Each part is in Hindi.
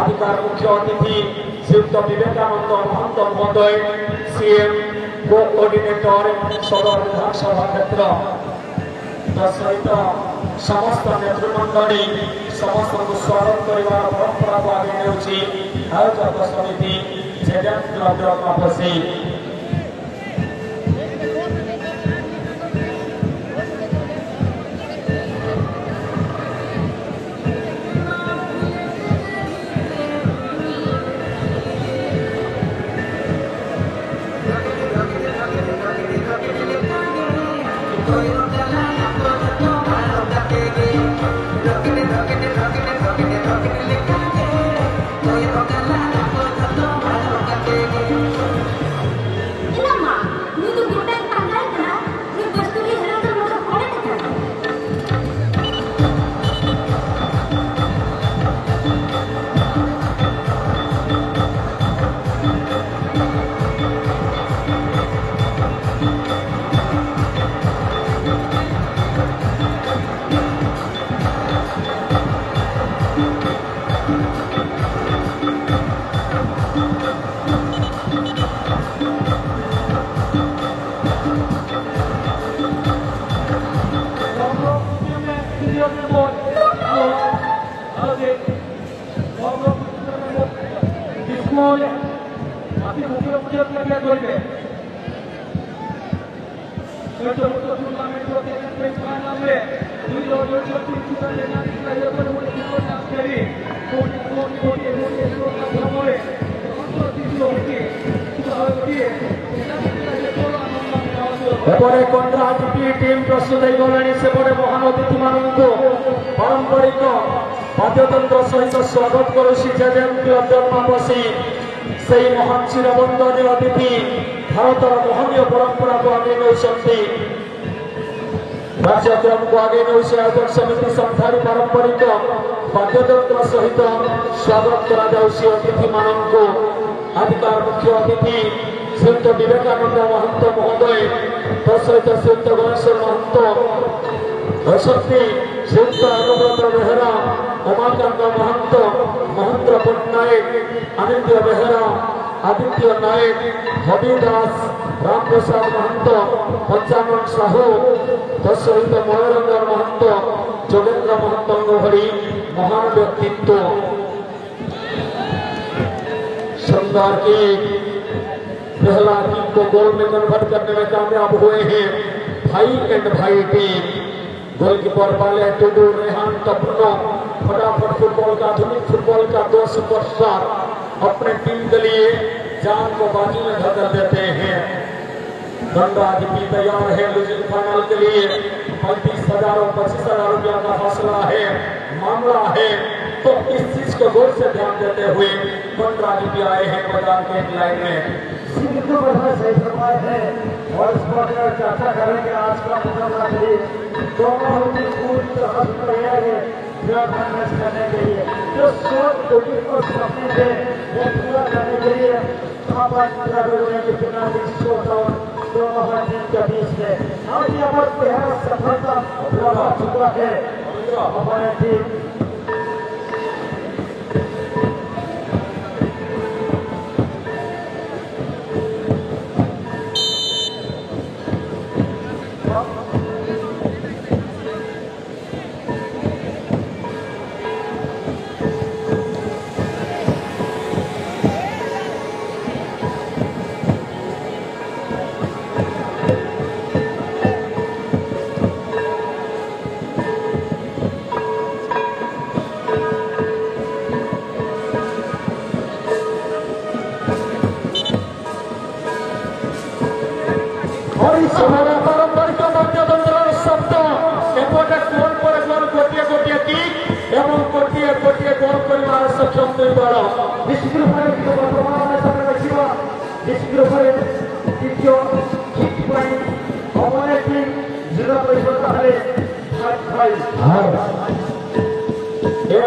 अधिकार मुख्य अतिथि श्रीयुक्त विवेकानंद महंत महोदय सीएम कोऑर्डिनेटर सदर विधानसभा क्षेत्र सहित समस्त नेतृमंडली समस्त को स्वागत करने परंपरा को आगे नेउछि आयोजक समिति जेडएम क्लब मापसी टीम प्रस्तुत होपटे महान अतिथि मानक पारंपरिक वाद्यतंत्र सहित स्वागत करुसी जेडएम क्लब जन्मापसी से महान चिरबंदनीय अतिथि भारतर महनीय परंपरा को आगे नौकती कार्यक्रम को आगे नौसी आयोजक समिति संस्थारी पारंपरिक वाद्यतंत्र सहित स्वागत अतिथि मानक अधिकार मुख्य अतिथि श्रीयुक्त विवेकानंद महंत महोदय तत्सहित श्रीयुक्त गणेश्वर महंत अशक्ति श्रीयुक्त अनुव्रत बेहरा उमाकांत महंत महेंद्र पट्टनायक आनंद बेहरा आदित्य नायक हबी दास रामप्रसाद महंत पंचानन साहू तत्सहित मयूरंजन महंत जोगेन्द्र महंत भली महान व्यक्तित्व शानदार की पहला टीम को गोल में कन्वर्ट करने में कामयाब हुए हैं भाई एंड भाई टीम। गोलकीपर वाले टुडू रेहान तपनो फटाफट फुटबॉल का आधुनिक फुटबॉल का 2 सुपरस्टार अपने टीम के लिए जान को बाजी में धकेल देते हैं। धनराज भी तैयार है लूजिंग फाइनल के लिए 35,000 और 25,000 रुपया का हौसला है मामला है तो इस चीज को गौर से ध्यान देते हुए धनराज भी आए हैं मैदान के लाइन में सही फरमाए हैं और इस पर चर्चा करेंगे आज का मुकाबला भी दोनों ही पूरी तरह से तैयार है मैच करने के लिए जो सोच को सपने थे वो पूरा करने के लिए दोनों टीम के बीच में आज यहाँ पर बेहद सफलता प्राप्त चुका है हमारे टीम This group is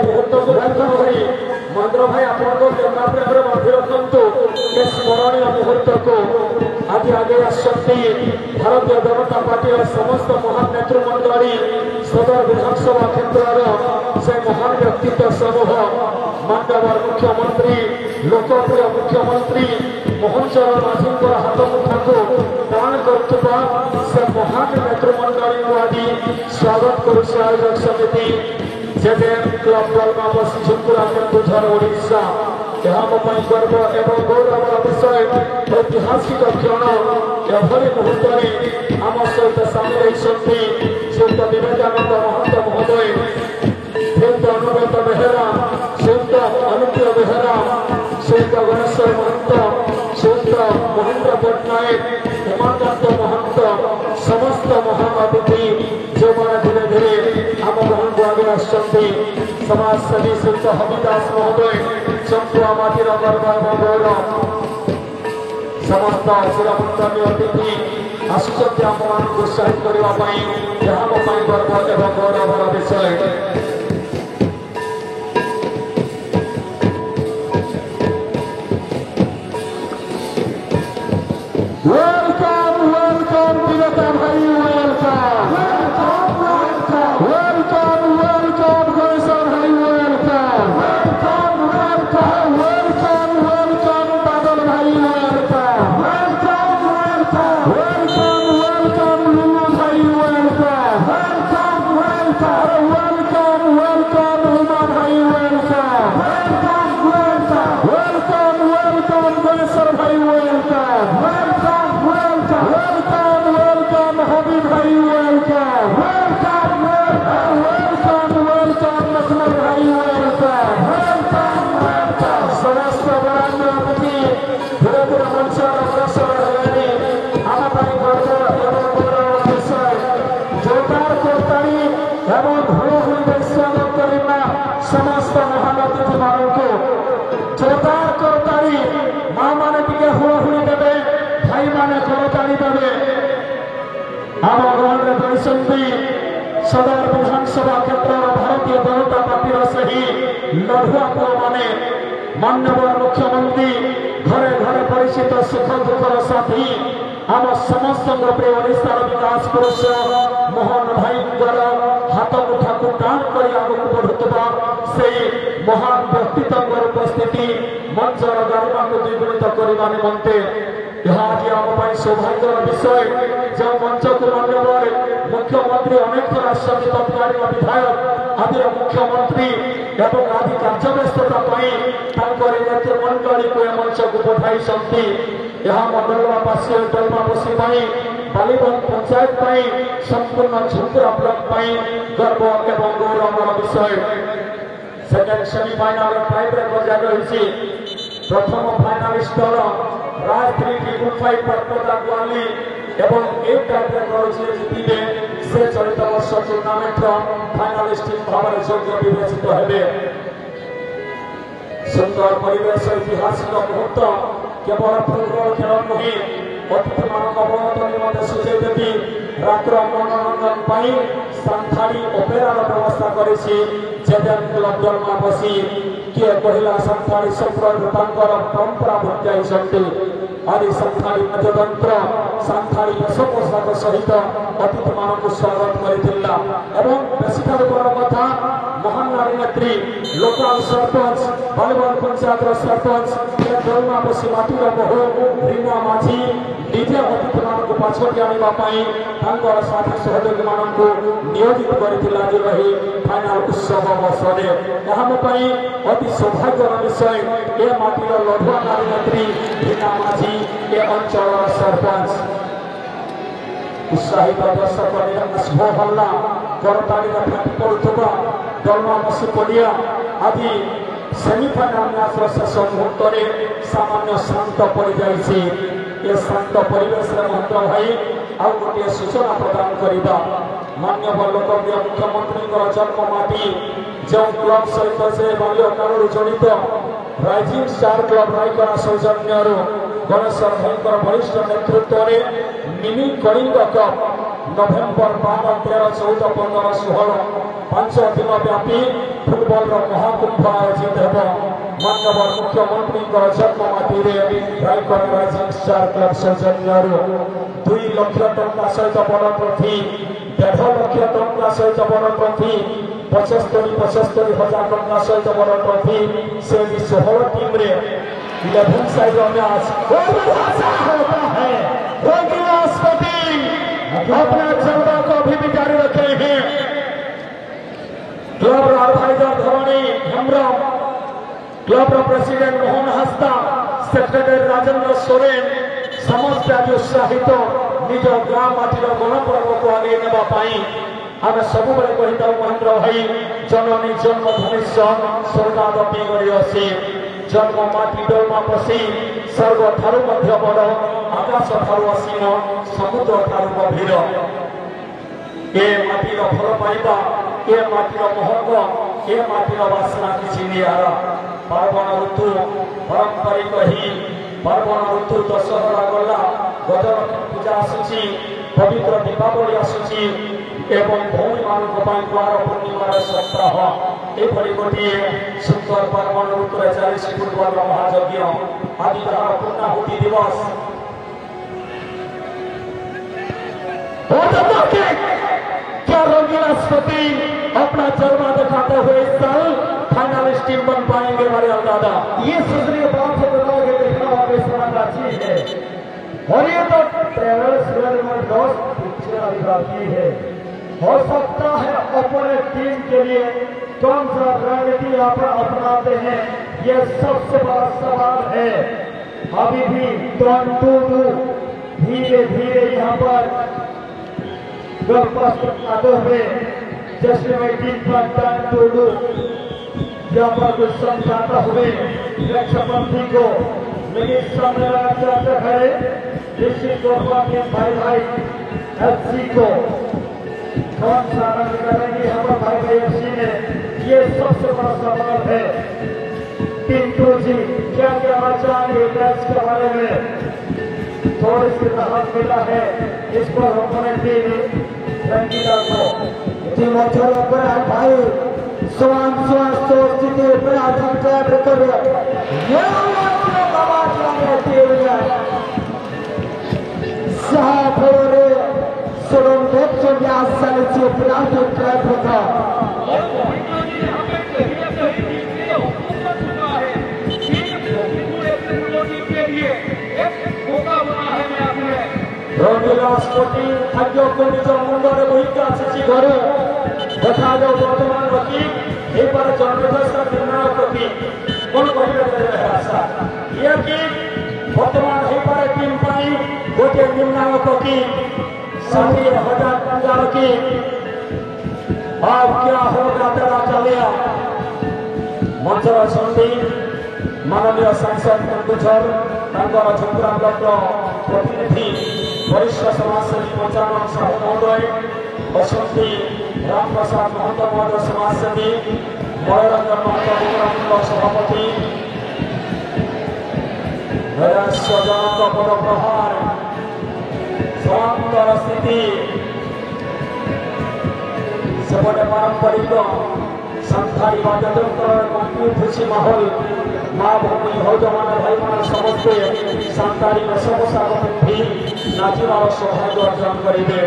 मुहूर्त को भाई मंत्र भाई आपको प्रेम बांधि रखु स्मरणीय मुहूर्त को आज आगे आसती भारतीय जनता पार्टी समस्त महान नेतृमंडली सदर विधानसभा क्षेत्र से महान व्यक्तित्व समूह मान्यवर मुख्यमंत्री लोकप्रिय मुख्यमंत्री मोहन चरण माझी हाथ मुठा को दान करुवा से महान नेतृमंडली को आज स्वागत करुचे आयोजक समिति जेजेएम क्लब दलमाबसी झुंकुरा केन्दुझर ओडिशा यह गर्व एवं गौरवर विषय ऐतिहासिक क्षण एभली मुहूर्त में आम सहित सामिल होती श्रीयुक्त विवेकानंद महंत महोदय श्रीयुक्त अनुव्रत बेहेरा श्रीयुक्त अनुप्रिय बेहेरा श्रीयुक्त गणेश्वर महंत श्रीयुक्त महेंद्र पट्टनायक उमाकांत महंत समस्त महान अतिथि जो मैंने धीरे धीरे आम बहन को आगे आसती समाजसेवी श्रीयुक्त हबिदास महोदय चंपुआ माटीर गर्व एवं गौरव समस्त शिरापुंजानी अतिथि आसुच्च आम मान उत्साहित करने गर्व एवं गौरवर विषय सदर विधानसभा क्षेत्र भारतीय जनता पार्टी सही लड़ुआ पुआ माने मान्यवर मुख्यमंत्री घरे घरे परिचित सुख दुखर साथी आम समस्त प्रिय ओडिशार विकास पुरुष मोहन भाई हाथ मुठा को टाण कर आगे बढ़ुवा से महान व्यक्तित्व उपस्थिति मंचर गरिमा को द्विगुणित करने निमंते यह आज आम सौभाग्यर विषय जो मंच को मान्यवर मुख्यमंत्री अनेक थर आसती तत्कालीन विधायक आदि मुख्यमंत्री एवं आदि कार्यव्यस्तता नेतृमंडली को मंच को पठाई मंडलवासी दलमाबसी बालीबंध पंचायत संपूर्ण झुंकुरा ब्लॉक गर्व एवं गौरवर विषय सेकेंड सेमिफाइनाल टाई ब्रेकर जारी रही प्रथम फाइनालिस्ट दल राजधानी ट्रिपल 5 पटना ग्वाली एवं एक टाई ब्रेकर जीते से चलित वर्ष टूर्णामेंट फाइनालिस्ट भाव योग्य विवेचित हेबे सुंदर परिवेश ऐतिहासिक मुहूर्त केवल फुटबल खेल नुहे अतिथि मान अवगत निमंते सूचय देवी रात्र मनोरंजन सांथाली ओपेरार व्यवस्था करेछि जेजेएम क्लब दलमाबसी किए कहला सांथाली संप्रदायर परंपरा भुजाई आदि सांथाली नृत्यतंत्र सांथाली वेशपोषाक सहित अतिथि मान स्वागत करथिला एवं बेसिठार बड़ कथा महान नारी नेत्री लोकल सरपंच बालीबंध पंचायत सरपंच दलमाबसी माटीर बहु रीना माझी निजे अतिथि मान पाछटी आने साथी सहयोगी मान नियोजित कर फाइनाल उत्सव अवसर अति सौभाग्यर विषय ए माटीर लढ़ुआ नारी नेत्री रीना माझी ए अंचल सरपंच उत्साहित दर्शक निरंकुश हल्ला करताली फाटी पड़ुवा दलमाबसी पड़िया आदि सेमिफाइनाल मैच शेष मुहूर्त में सामान्य शांत पड़ जाए शांत परिवेश महंत भाई आउ गोटे सूचना प्रदान करवा मान्यवर लोकप्रिय मुख्यमंत्री जन्ममाटी जो क्लब सहित से बाल्यकाल जड़ित राइजिंग स्टार क्लब रायगढ़ सौजन्य गणेश्वर भाई वरिष्ठ नेतृत्व में मिनी कलिंग कप नवेम्बर 12, 13, 14, 15, 16 5 दिन व्यापी फुटबल महाकुंभ आयोजित हो माननीय मुख्यमंत्री जन्ममाटी रायगढ़ राइजिंग स्टार क्लब सौजन्य 2 लाख टंका सहित बड़ ट्रफी 1.5 लाख टंका सहित बड़ ट्रफी 75,000 टंका सहित बड़ ट्रफी से 16 टीम रे 11 साइड मैच होता है। अपना चलवा को भी जारी रखे हैं। Club adviser Dhoni Hembram, club president Mohan Hasta, secretary Rajendra Soren समस्त आज उत्साहित निज गाँ माटीर गणपर्व को आगे नापी आम सब कही महेंद्र भाई जननी जन्मभूमि स्वर्गाद गरीअसी जन्म माटी डोलमा पशि स्वर्ग ठारू बड़ आकाश ठारू असीम समुद्र ठारू गभीर ए माटीर फल पाइबा ए माटीर महत्व ए माटीर बासना किसी निरा पार्वण ऋतु पारंपरिक ही पार्वण ऋतु दशहरा गला गजलक्ष्मी पूजा आसूची पवित्र दीपावली आसूची एवं भौणी मान द्वार पूर्णिमार सप्ताह एपरी गोटे सुंदर पार्वण ऋतु 40 फुटबल महायज्ञ आज तार पूर्णाहुति दिवस क्या रंगीला स्मृति अपना चरमा दिखाते हुए इस साल फाइनलिस्ट टीम बन पाएंगे हमारे दादा। ये सोचने बात से बताओगे देखना वाले समाचार चीज है और ये तो ट्रेवल्स में दोस्त पिक्चर है। हो सकता है अपने टीम के लिए कौन सा रणनीति आप अपनाते हैं ये सबसे बड़ा सवाल है। अभी भी धीरे धीरे यहाँ पर आते हुए जैसे में टीम पर यहाँ पर कुछ समझाता हुए रक्षाबंधी को मेरे सामने चाहते हैं निश्चित तौर पर भाई एफसी को कौन सा रंग करेंगे हमारा भाई एफसी ने ये सबसे बड़ा सवाल है। टिंटू जी क्या कहना चाहेंगे मैच के बारे में? थोड़ी सी राहत मिला है इस पर हमारे टीम रंगीला को टीम भाई स्वास्थ्य स्थिति रंगीला स्पोर्टिंग खाद्य को निज मुंडे बोहिक आसी घर देखा जाऊ बर्तमान रखी जन्मदशा निर्णायक की कौन कह आशा ये कि बर्तमान हो पाए टीम गोटे निर्णायक की 60,000 टंकार की अब क्या होगा तेरा चलिया मंच अच्छा माननीय सांसद केन्दुझर झुंकुरा ब्लॉक प्रतिनिधि वरिष्ठ समाजसेवी पंचानन साहू महोदय अच्छा राम प्रसाद महंत महोदय समाजसेवी मलरंजन महंत सभापति जनक पद प्रहार समांतर स्थिति सेपटे पारंपरिक संथाली वाद्ययंत्र खुशी माहौल माँ भूमि भौज मान भाई मान समस्ते संतारी वेशपोशाक पिंधि नाचवार सौभाग्य अर्जन करेंगे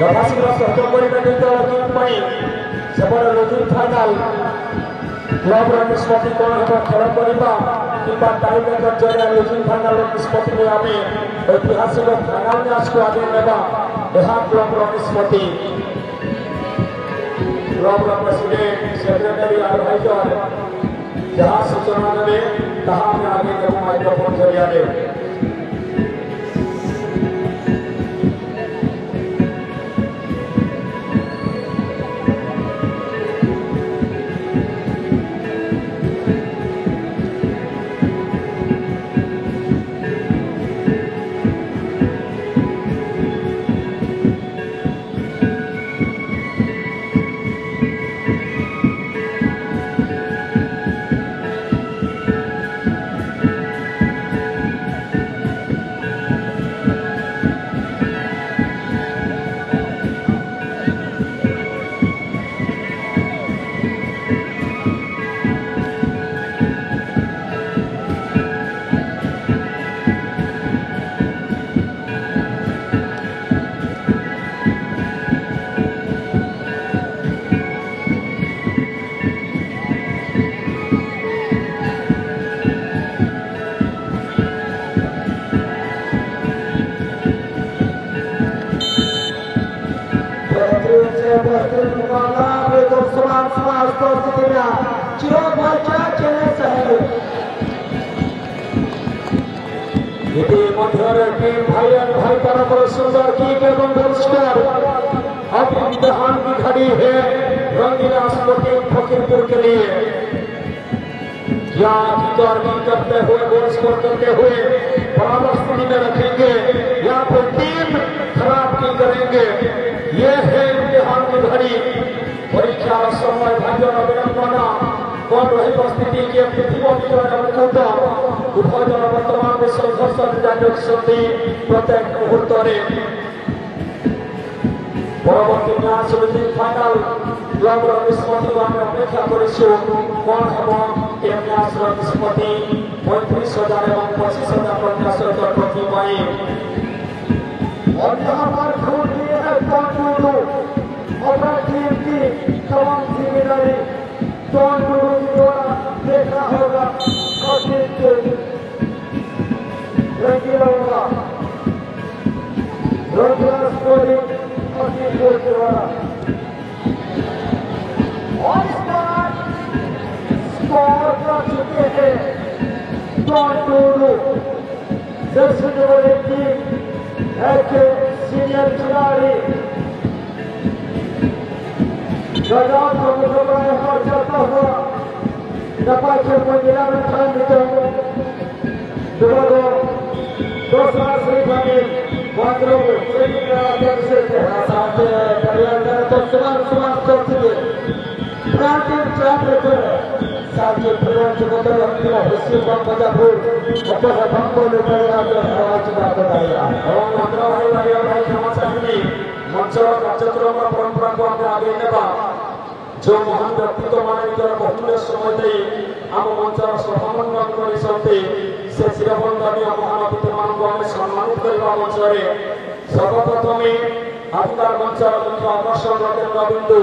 यथाशीघ्र सहयोग करेंगे सेपटे लुजिंग फाइनाल क्लब निष्पत्ति कौन है खेल करवा कि टाइम मेकर जरिए लुजिंग फाइनाल निष्पत्ति में आम ऐतिहासिक फाइनाल मैच को आगे नेबा यह क्लब निष्पत्ति क्लब प्रेसिडेंट सेक्रेटरी एडवाइजर जहाँ सूचना देवे तहाँ आगे देव माइक्रोफोन जरिए इतिमध्य टीम भाई एंड भाई तरफ सुंदर किक एवं गोल स्कोर अब इम्तिहान की घड़ी है रंगीला स्पोर्टिंग फकीरपुर के लिए। क्या किक करते हुए गोल स्कोर करते हुए बराबर स्थिति में रखेंगे या फिर टीम खराब की करेंगे? ये है इम्तिहान की घड़ी। परीक्षा समय भाइयों अभिनंदना कौन रही परिस्थिति के उभय दल बर्तमान में संघर्ष जारी प्रत्येक मुहूर्त परवर्ती मैच फाइनाल क्लब निष्पत्ति अपेक्षा कौन हम ए मैच निष्पत्ति 35,000 और 25,000 प्रत्याशित ट्रॉफी और यहाँ पर खून दिए है अपना टीम की तमाम जिम्मेदारी टॉन टूडू की द्वारा देखना होगा रंगीला होगा रंगीला स्कोरिंग फकीरपुर के द्वारा और इस बार स्कोर कर चुके हैं टॉन टूडू एक सीनियर खिलाड़ी गजात को मुकाबला पर चलता हुआ दफा खेल जिला में खान दूसरा श्री भाई बांद्रो से तो सुमान कर चुके प्रांतीय छात्र साथी प्रयास बदल अपना हिस्से का बजापुर अपना भंगो लेकर आवाज बात बताया और मंत्रा भाई समाचार में मंचर कार्यक्रम परंपरा को आगे आगे नेबा जो महान व्यक्तित्व मान निजर बहुमूल्य समय दे आम मंचर सफामंडन करिसंते से चिरबंदनीय महान अतिथि मान को आम सम्मानित करबा मंचरे सर्वप्रथम आधिकार मंचर मुख्य आकर्षण केंद्र बिंदु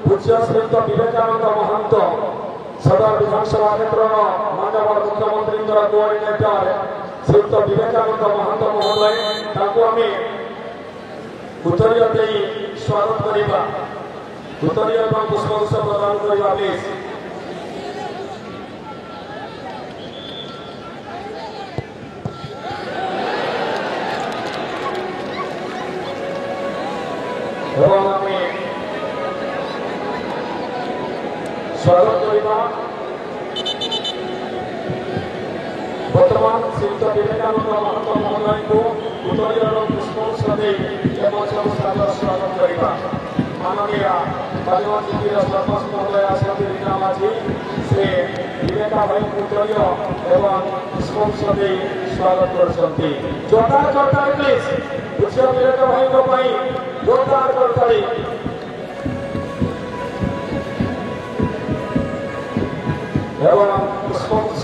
पूज्य श्रीयुक्त विवेकानंद महंत सदर विधानसभा क्षेत्र माननीय मुख्यमंत्री कोऑर्डिनेटर श्रीयुक्त विवेकानंद महंत महोदय ताको आम उत्तरीय दे स्वागत करवा उत्तरीय पुष्पगुच्छ प्रदान करवा प्लीज स्वागत करवा वर्तमान श्रीयुक्त विवेकानंद महंत महोदय को उत्तरीय पुष्पगुच्छ दे स्वागत करवा माननीय बालिगंज जिला सरपंच महोदय आसती रीना माझी श्री विवेका भाई उत्तरीय एवं पुष्पगुच्छ दे स्वागत करछंती जोरदार करताली प्लीज पूज्य विवेका भाई को भाई जोरदार करताली एवं पुष्पगुच्छ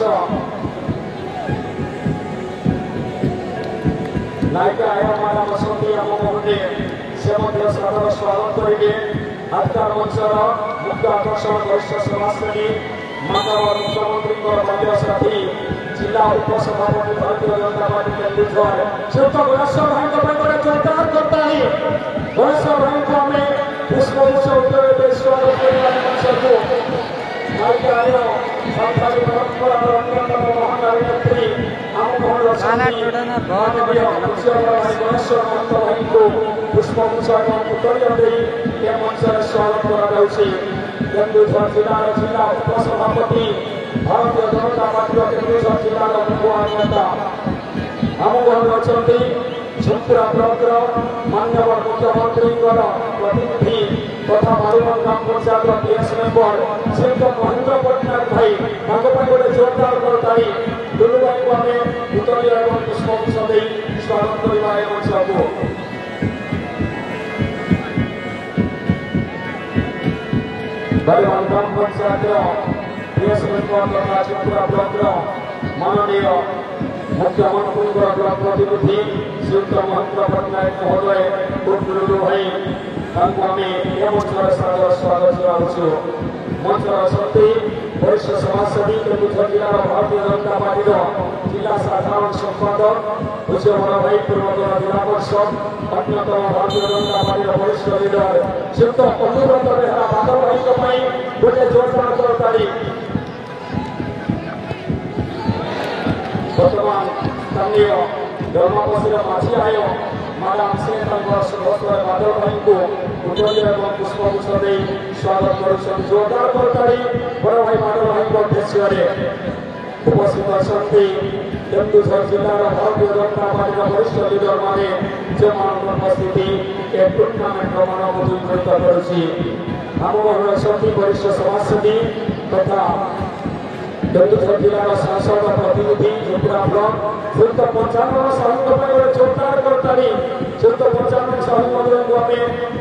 नायिका है हमारा बसंती आम महोदय से मध्य सादर स्वागत करेंगे आजकार मंचर मुख्य आकर्षण वरिष्ठ समाजसेवी माननीय मुख्यमंत्री बाल्य साथी जिला उपसभापति भारतीय जनता पार्टी केंद्र श्रीयुक्त गणेश्वर भाई को बड़े जोरदार करता है गणेश्वर भाई को हमें पुष्पगुच्छ उत्तर स्वागत करने मंच को नायिका संताली परंपरा अत्यंत महान अभिनेत्री गणेश्वर महंत भाई को पुष्पगुच्छ उत्तरीय मंचर स्वागत केन्दुझर जिलार जिला उपसभापति भारतीय जनता पार्टी केन्दुझर जिलार मुख्य नेता आम अच्छा झुंपुरा ब्लॉकर माननीय मुख्यमंत्री प्रतिनिधि तथा मारुमान ग्राम पंचायत पीएस मेंबर श्रीयुक्त महेंद्र पट्टनायक भाई गोटे जोरदार करताली दुलू भाई को आम उत्तरीय एवं पुष्पगुच्छ दे स्वागत करवा मंच को बालिगंज ग्राम पंचायत पीएस मेंबर तथा झुंपुरा ब्लॉकर माननीय मुख्यमंत्री ब्लॉक प्रतिनिधि श्रीयुक्त महेंद्र पट्टनायक महोदय दुलू भाई मंचर सादर स्वागत कराऊ मंचर सत्ती वरिष्ठ समाजसेवी केन्दुझर जिला भारतीय जनता पार्टी जिला साधारण संपादक पूज्य बड़ भाई पूर्वतन जिला परिषद अन्यतम भारतीय जनता पार्टी वरिष्ठ लीडर श्रीयुक्त अनुव्रत बेहरा बादल भाई गोटे जोरदार करताली वर्तमान स्थानीय धर्मपतिर माझी आयो माडम सिंह बसुआ बादल भाई को पुष्पगुच्छ दे स्वागत कर जोरदार करताड़ी बड़ भाई बादल भाई को अध्यक्ष उपस्थित अच्छा केन्दुझर जिलार भारतीय जनता पार्टी वरिष्ठ लिडर माने उपस्थिति टूर्नामेंट मनोबुद्धित कर वरिष्ठ समाजसेवी तथा केन्दुझर जिलार सांसद प्रतिनिधि झुंपड़ा ब्लॉक 155 साहू जोरदार करताड़ी 155 साहू आम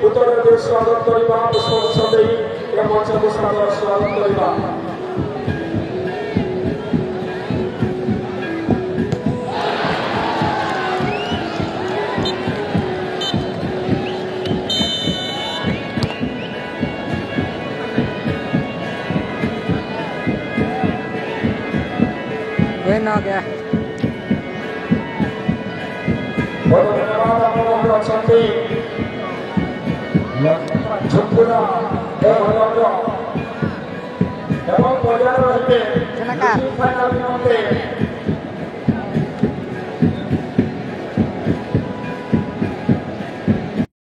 उत्तर प्रदेश स्वागत करवा पुष्पगुच्छ दे मंच को स्वागत करवा आ गया बहुत धन्यवाद झुंपुरा फाइनल